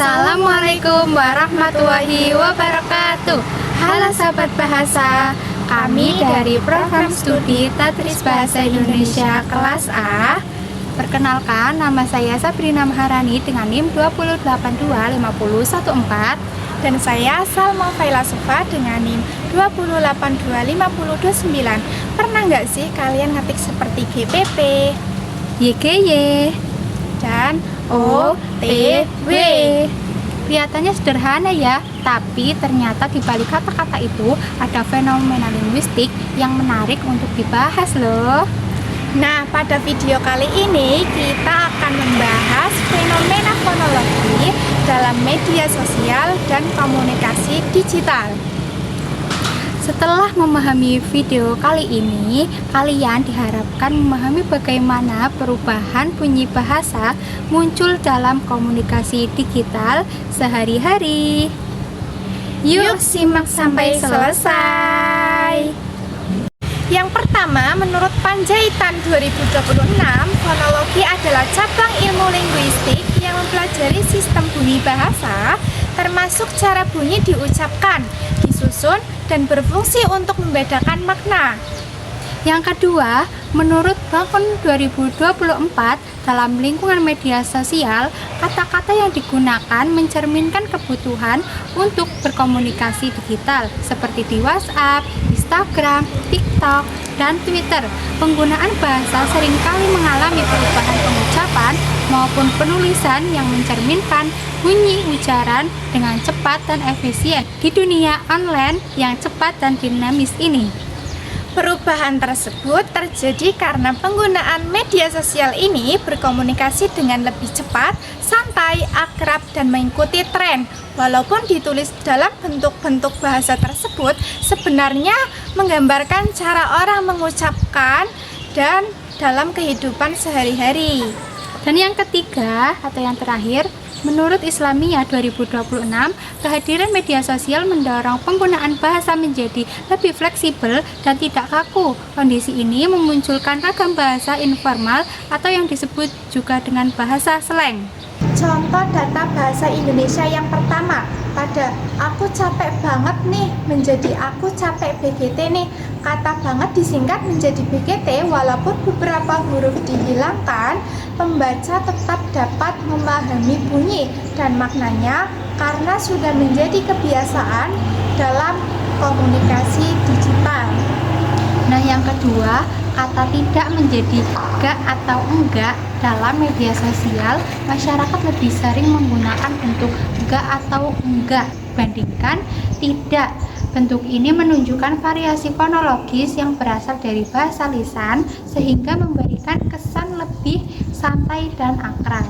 Assalamualaikum warahmatullahi wabarakatuh. Halo sahabat bahasa, kami dari program studi Tatris Bahasa Indonesia kelas A. Perkenalkan, nama saya Sabrina Maharani dengan NIM 2082514 dan saya Salma Faila Sufa dengan NIM 2082559. Pernah nggak sih kalian ngetik seperti GPP, YGY, dan OTW? Kelihatannya sederhana ya, tapi ternyata di balik kata-kata itu ada fenomena linguistik yang menarik untuk dibahas loh. Nah, pada video kali ini kita akan membahas fenomena fonologi dalam media sosial dan komunikasi digital. Setelah memahami video kali ini, kalian diharapkan memahami bagaimana perubahan bunyi bahasa muncul dalam komunikasi digital sehari-hari. Yuk simak sampai selesai. Yang pertama, menurut Panjaitan 2026, fonologi adalah cabang ilmu linguistik yang mempelajari sistem bunyi bahasa, termasuk cara bunyi diucapkan, disusun, dan berfungsi untuk membedakan makna. Yang kedua, menurut Bangun 2024, dalam lingkungan media sosial, kata-kata yang digunakan mencerminkan kebutuhan untuk berkomunikasi digital seperti di WhatsApp, Instagram, TikTok, dan Twitter. Penggunaan bahasa seringkali mengalami perubahan pengucapan maupun penulisan yang mencerminkan bunyi ujaran dengan cepat dan efisien di dunia online yang cepat dan dinamis ini. Perubahan tersebut terjadi karena penggunaan media sosial ini berkomunikasi dengan lebih cepat, santai, akrab, dan mengikuti tren. Walaupun ditulis dalam bentuk-bentuk bahasa tersebut, sebenarnya menggambarkan cara orang mengucapkan dan dalam kehidupan sehari-hari. Dan yang ketiga atau yang terakhir, menurut Islamiyah 2026, kehadiran media sosial mendorong penggunaan bahasa menjadi lebih fleksibel dan tidak kaku. Kondisi ini memunculkan ragam bahasa informal atau yang disebut juga dengan bahasa slang. Contoh data bahasa Indonesia yang pertama, pada aku capek banget nih menjadi aku capek BGT nih. Kata banget disingkat menjadi BGT, walaupun beberapa huruf dihilangkan, pembaca tetap dapat memahami bunyi dan maknanya karena sudah menjadi kebiasaan dalam komunikasi digital. Nah, yang kedua, kata tidak menjadi gak atau enggak dalam media sosial. Masyarakat lebih sering menggunakan bentuk gak atau enggak bandingkan tidak. Bentuk ini menunjukkan variasi fonologis yang berasal dari bahasa lisan sehingga memberikan kesan lebih santai dan akrab.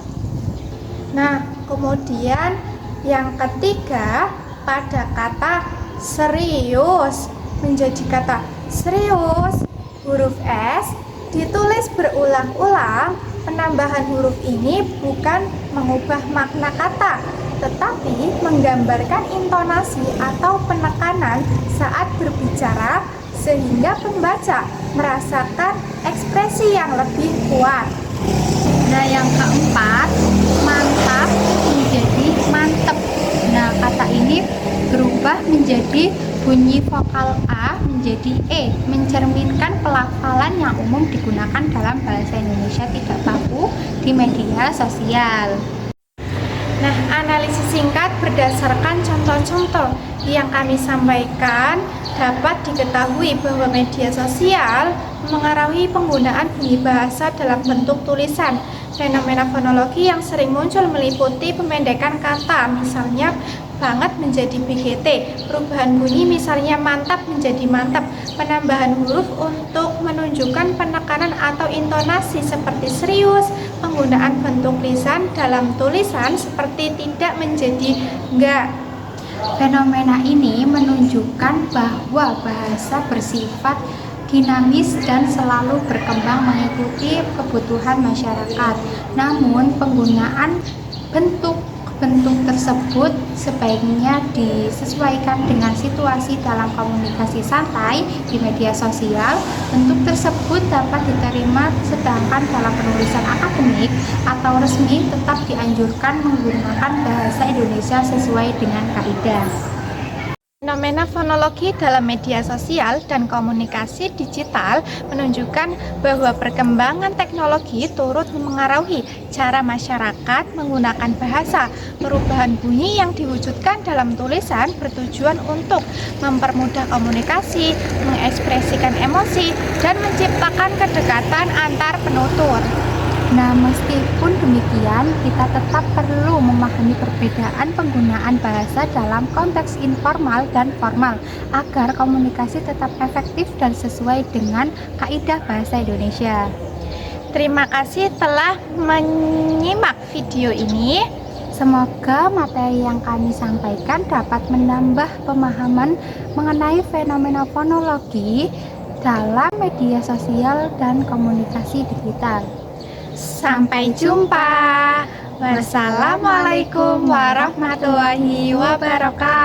Nah, kemudian yang ketiga, pada kata serius menjadi kata serius, huruf S ditulis berulang-ulang. Penambahan huruf ini bukan mengubah makna kata, tetapi menggambarkan intonasi atau penekanan saat berbicara sehingga pembaca merasakan ekspresi yang lebih kuat. Nah, yang keempat, mantap menjadi mantep. Nah, kata ini berubah menjadi bunyi vokal A menjadi E, mencerminkan pelafalan yang umum digunakan dalam bahasa Indonesia tidak baku di media sosial. Nah, analisis singkat berdasarkan contoh-contoh yang kami sampaikan dapat diketahui bahwa media sosial mengaruhi penggunaan bunyi bahasa dalam bentuk tulisan. Fenomena fonologi yang sering muncul meliputi pemendekan kata, misalnya banget menjadi BGT, perubahan bunyi misalnya mantap menjadi mantap, penambahan huruf untuk menunjukkan penekanan atau intonasi seperti serius, penggunaan bentuk lisan dalam tulisan seperti tidak menjadi enggak. Fenomena ini menunjukkan bahwa bahasa bersifat dinamis dan selalu berkembang mengikuti kebutuhan masyarakat. Namun, penggunaan bentuk Bentuk tersebut sebaiknya disesuaikan dengan situasi dalam komunikasi santai di media sosial. Bentuk tersebut dapat diterima, sedangkan dalam penulisan akademik atau resmi tetap dianjurkan menggunakan bahasa Indonesia sesuai dengan kaidah. Fenomena fonologi dalam media sosial dan komunikasi digital menunjukkan bahwa perkembangan teknologi turut memengaruhi cara masyarakat menggunakan bahasa. Perubahan bunyi yang diwujudkan dalam tulisan bertujuan untuk mempermudah komunikasi, mengekspresikan emosi, dan menciptakan kedekatan antar penutur. Nah, meskipun demikian, kita tetap perlu memahami perbedaan penggunaan bahasa dalam konteks informal dan formal agar komunikasi tetap efektif dan sesuai dengan kaidah bahasa Indonesia. Terima kasih telah menyimak video ini. Semoga materi yang kami sampaikan dapat menambah pemahaman mengenai fenomena fonologi dalam media sosial dan komunikasi digital. Sampai jumpa. Wassalamualaikum warahmatullahi wabarakatuh.